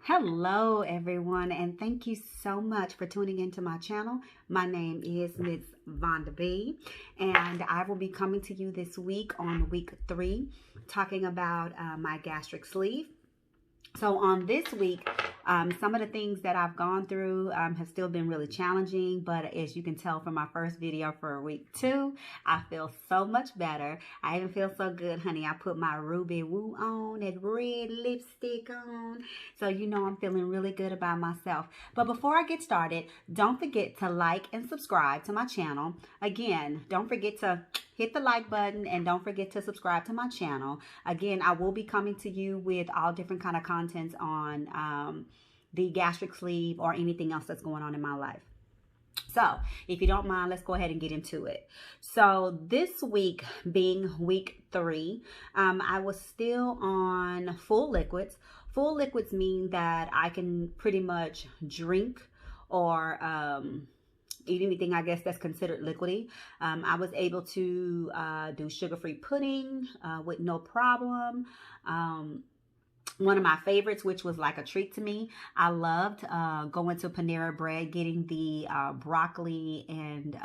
Hello, everyone, and thank you so much for tuning into my channel. My name is Ms. Vonda B, and I will be coming to you this week on week 3, talking about my gastric sleeve. So on this week, some of the things that I've gone through have still been really challenging, but as you can tell from my first video for week 2, I feel so much better. I even feel so good, honey. I put my Ruby Woo on, that red lipstick on, so you know I'm feeling really good about myself. But before I get started, don't forget to like and subscribe to my channel. Again, don't forget to hit the like button and don't forget to subscribe to my channel. Again, I will be coming to you with all different kind of contents on the gastric sleeve or anything else that's going on in my life. So if you don't mind, let's go ahead and get into it. So this week being week 3, I was still on full liquids. Full liquids mean that I can pretty much drink or eat anything, I guess, that's considered liquidy. I was able to do sugar-free pudding with no problem. One of my favorites, which was like a treat to me, I loved going to Panera Bread, getting the broccoli and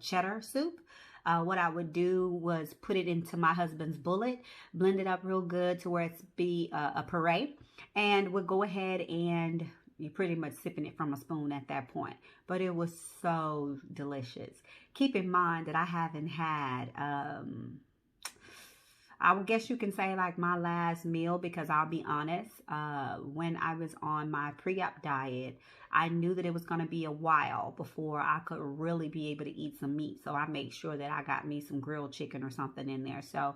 cheddar soup. What I would do was put it into my husband's bullet, blend it up real good to where it's be a puree, and would go ahead and you're pretty much sipping it from a spoon at that point. But it was so delicious. Keep in mind that I haven't had, I would guess you can say like my last meal, because I'll be honest, when I was on my pre-op diet, I knew that it was going to be a while before I could really be able to eat some meat. So I made sure that I got me some grilled chicken or something in there. So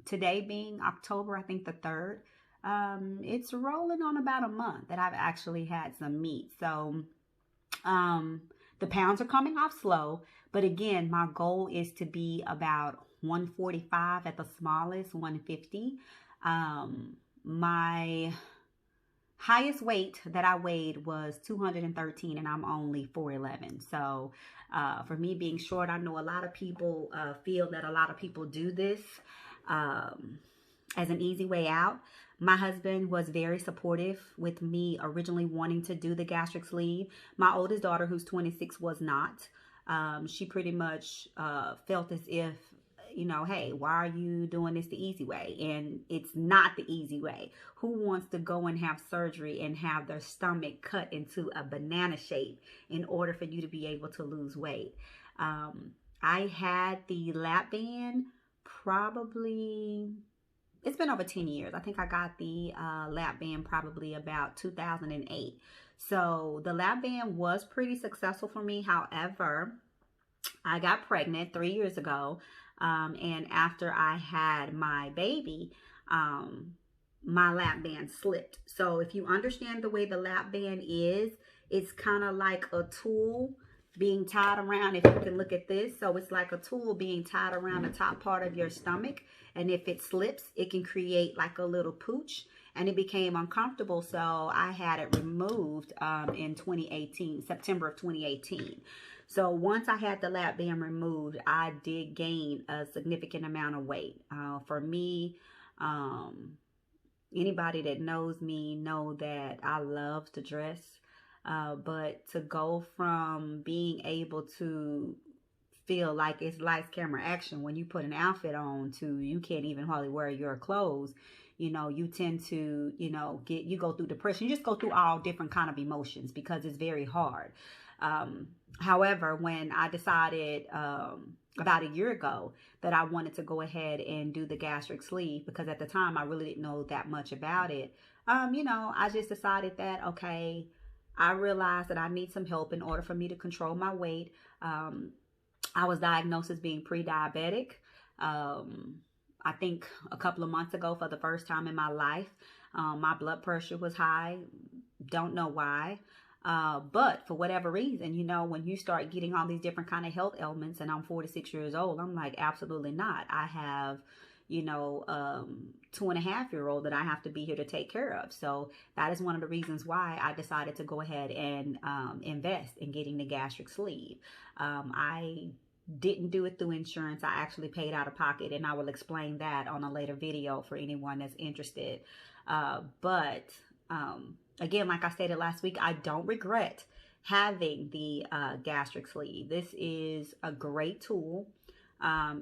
today being October, I think the 3rd, it's rolling on about a month that I've actually had some meat. So the pounds are coming off slow, but again, my goal is to be about 145 at the smallest, 150. My highest weight that I weighed was 213, and I'm only 4'11". So for me being short, I know a lot of people feel that a lot of people do this as an easy way out. My husband was very supportive with me originally wanting to do the gastric sleeve. My oldest daughter, who's 26, was not. She pretty much felt as if, you know, hey, why are you doing this the easy way? And it's not the easy way. Who wants to go and have surgery and have their stomach cut into a banana shape in order for you to be able to lose weight? I had the lap band probably... It's been over 10 years. I think I got the lap band probably about 2008. So the lap band was pretty successful for me. However, I got pregnant 3 years ago. And after I had my baby, my lap band slipped. So if you understand the way the lap band is, it's kind of like a tool being tied around, if you can look at this. So it's like a tool being tied around the top part of your stomach. And if it slips, it can create like a little pooch, and it became uncomfortable. So I had it removed in 2018, September of 2018. So once I had the lap band removed, I did gain a significant amount of weight. For me, anybody that knows me know that I love to dress. But to go from being able to feel like it's lights, camera, action when you put an outfit on to you can't even hardly wear your clothes, you know, you tend to, you know, you go through depression. You just go through all different kind of emotions because it's very hard. However, when I decided about a year ago that I wanted to go ahead and do the gastric sleeve, because at the time I really didn't know that much about it, you know, I just decided that, okay, I realized that I need some help in order for me to control my weight. I was diagnosed as being pre-diabetic. I think a couple of months ago for the first time in my life. My blood pressure was high. Don't know why. But for whatever reason, you know, when you start getting all these different kind of health ailments, and I'm 46 years old, I'm like, absolutely not. I have, you know, 2.5-year-old that I have to be here to take care of. So that is one of the reasons why I decided to go ahead and invest in getting the gastric sleeve. I didn't do it through insurance. I actually paid out of pocket, and I will explain that on a later video for anyone that's interested. But again, like I stated last week, I don't regret having the gastric sleeve. This is a great tool.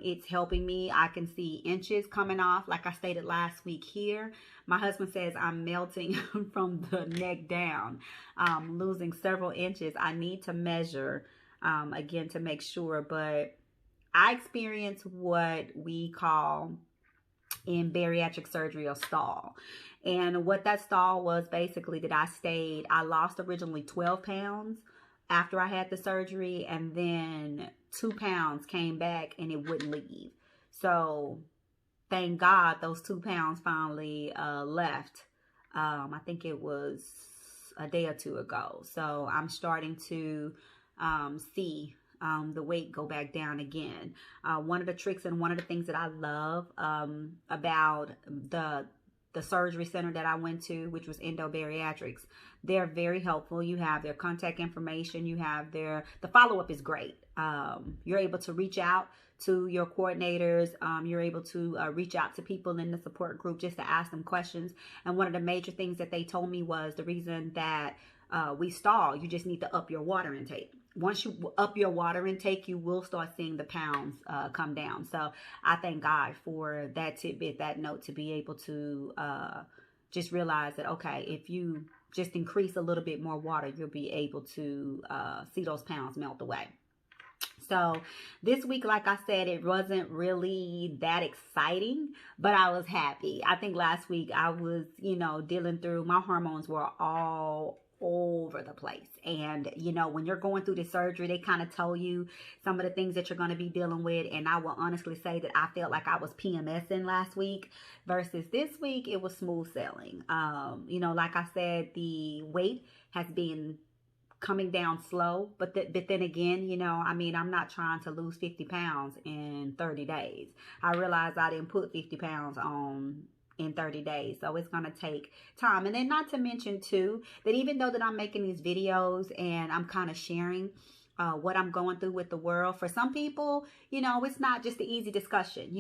It's helping me. I can see inches coming off, like I stated last week here. My husband says I'm melting from the neck down, losing several inches. I need to measure again to make sure, but I experienced what we call in bariatric surgery a stall. And what that stall was basically that I lost originally 12 pounds after I had the surgery, and then 2 pounds came back and it wouldn't leave. So thank God those 2 pounds finally left. I think it was a day or two ago. So I'm starting to see the weight go back down again. One of the tricks and one of the things that I love about the surgery center that I went to, which was Endobariatrics, they're very helpful. You have their contact information. You have the follow-up is great. You're able to reach out to your coordinators. You're able to reach out to people in the support group just to ask them questions. And one of the major things that they told me was the reason that we stall, you just need to up your water intake. Once you up your water intake, you will start seeing the pounds come down. So I thank God for that tidbit, that note, to be able to just realize that, okay, if you just increase a little bit more water, you'll be able to see those pounds melt away. So this week, like I said, it wasn't really that exciting, but I was happy. I think last week I was, dealing through, my hormones were all over the place. And, when you're going through the surgery, they kind of tell you some of the things that you're going to be dealing with. And I will honestly say that I felt like I was PMSing last week versus this week, it was smooth sailing. Like I said, the weight has been coming down slow, but then again, I'm not trying to lose 50 pounds in 30 days. I realized I didn't put 50 pounds on in 30 days. So it's going to take time. And then not to mention too, that even though that I'm making these videos and I'm kind of sharing what I'm going through with the world, for some people, it's not just an easy discussion.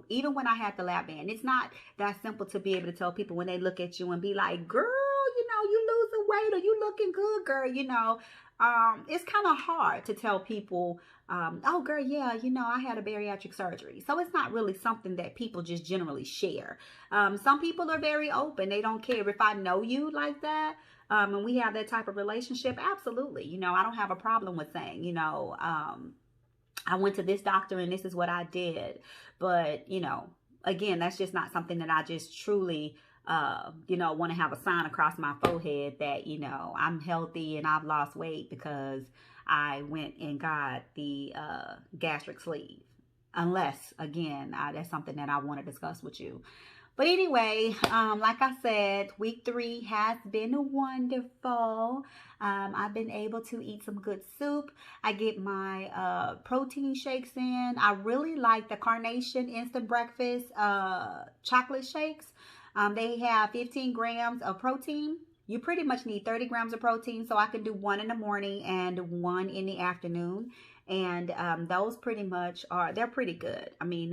Even when I had the lap band, it's not that simple to be able to tell people when they look at you and be like, girl, you losing weight or you looking good, girl, it's kind of hard to tell people, oh girl, yeah, I had a bariatric surgery. So it's not really something that people just generally share. Some people are very open. They don't care if I know you like that. And we have that type of relationship. Absolutely. I don't have a problem with saying, I went to this doctor and this is what I did. But, again, that's just not something that I just truly want to have a sign across my forehead that, I'm healthy and I've lost weight because I went and got the gastric sleeve. Unless, again, that's something that I want to discuss with you. But anyway, like I said, week 3 has been wonderful. I've been able to eat some good soup. I get my protein shakes in. I really like the Carnation Instant Breakfast chocolate shakes. They have 15 grams of protein. You pretty much need 30 grams of protein, so I can do 1 in the morning and 1 in the afternoon. And those pretty much they're pretty good. I mean,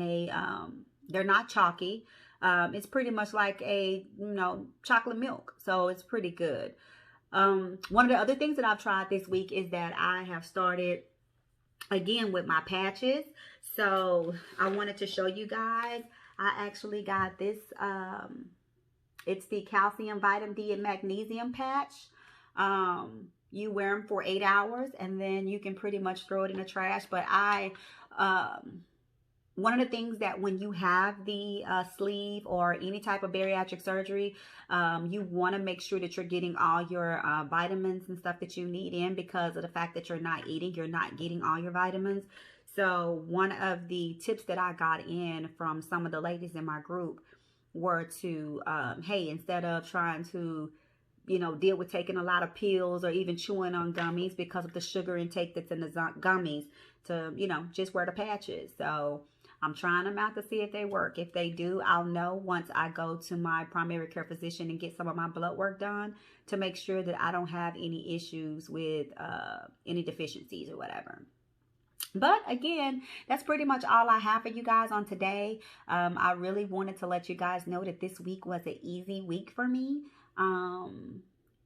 they're not chalky. It's pretty much like a, chocolate milk. So it's pretty good. One of the other things that I've tried this week is that I have started again with my patches. So I wanted to show you guys. I actually got this, it's the calcium, vitamin D, and magnesium patch. You wear them for 8 hours and then you can pretty much throw it in the trash. But one of the things that when you have the sleeve or any type of bariatric surgery, you want to make sure that you're getting all your vitamins and stuff that you need in, because of the fact that you're not eating, you're not getting all your vitamins. So one of the tips that I got in from some of the ladies in my group were to, hey, instead of trying to, deal with taking a lot of pills or even chewing on gummies because of the sugar intake that's in the gummies, to, just wear the patches. So I'm trying them out to see if they work. If they do, I'll know once I go to my primary care physician and get some of my blood work done to make sure that I don't have any issues with any deficiencies or whatever. But again, that's pretty much all I have for you guys on today. I really wanted to let you guys know that this week was an easy week for me.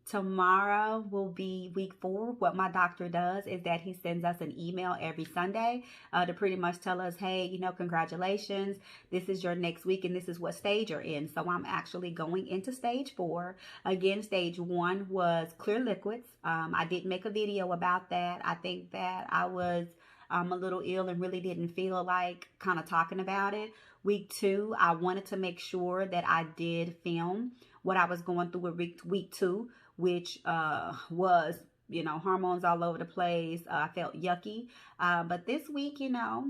Tomorrow will be week 4. What my doctor does is that he sends us an email every Sunday to pretty much tell us, hey, you know, congratulations. This is your next week and this is what stage you're in. So I'm actually going into stage 4. Again, stage 1 was clear liquids. I did make a video about that. I think that I was a little ill and really didn't feel like kind of talking about it. Week 2, I wanted to make sure that I did film what I was going through with week 2, which was, you know, hormones all over the place. I felt yucky. But this week, you know,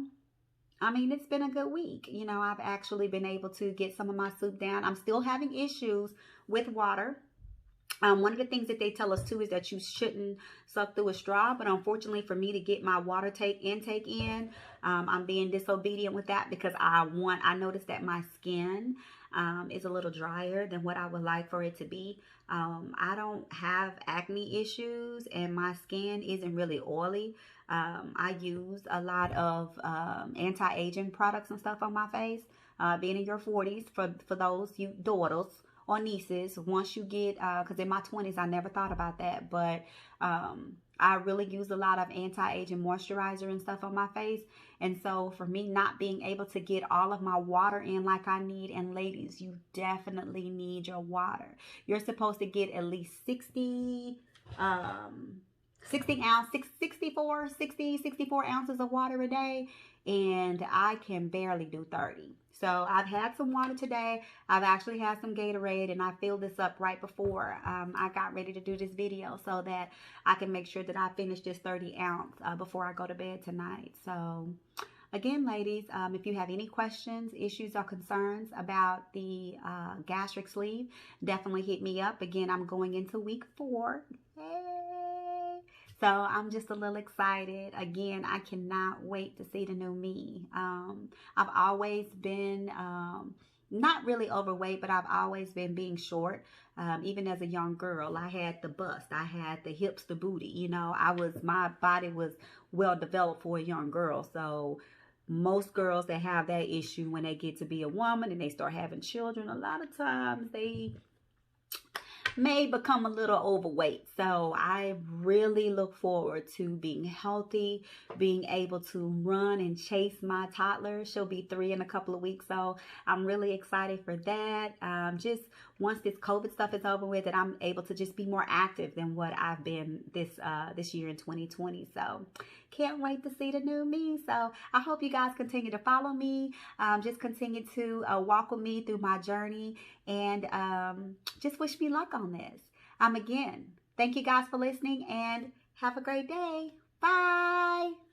I mean, it's been a good week. You know, I've actually been able to get some of my soup down. I'm still having issues with water. One of the things that they tell us too is that you shouldn't suck through a straw, but unfortunately for me to get my water intake in, I'm being disobedient with that because I noticed that my skin is a little drier than what I would like for it to be. I don't have acne issues and my skin isn't really oily. I use a lot of anti-aging products and stuff on my face. Being in your 40s, for those you daughters or nieces, once you get, because in my 20s, I never thought about that, but I really use a lot of anti-aging moisturizer and stuff on my face. And so for me not being able to get all of my water in like I need, and ladies, you definitely need your water. You're supposed to get at least 64 ounces of water a day, and I can barely do 30. So I've had some water today. I've actually had some Gatorade, and I filled this up right before I got ready to do this video so that I can make sure that I finish this 30 ounce before I go to bed tonight. So again, ladies, if you have any questions, issues, or concerns about the gastric sleeve, definitely hit me up. Again, I'm going into week 4. Hey. So I'm just a little excited. Again, I cannot wait to see the new me. I've always been not really overweight, but I've always been being short. Even as a young girl, I had the bust, I had the hips, the booty. You know, my body was well developed for a young girl. So most girls that have that issue when they get to be a woman and they start having children, a lot of times they may become a little overweight. So I really look forward to being healthy, being able to run and chase my toddler. She'll be 3 in a couple of weeks, so I'm really excited for that. Just once this COVID stuff is over with, that I'm able to just be more active than what I've been this year in 2020. So can't wait to see the new me. So I hope you guys continue to follow me. Just continue to walk with me through my journey, and just wish me luck on this. Again, thank you guys for listening, and have a great day. Bye.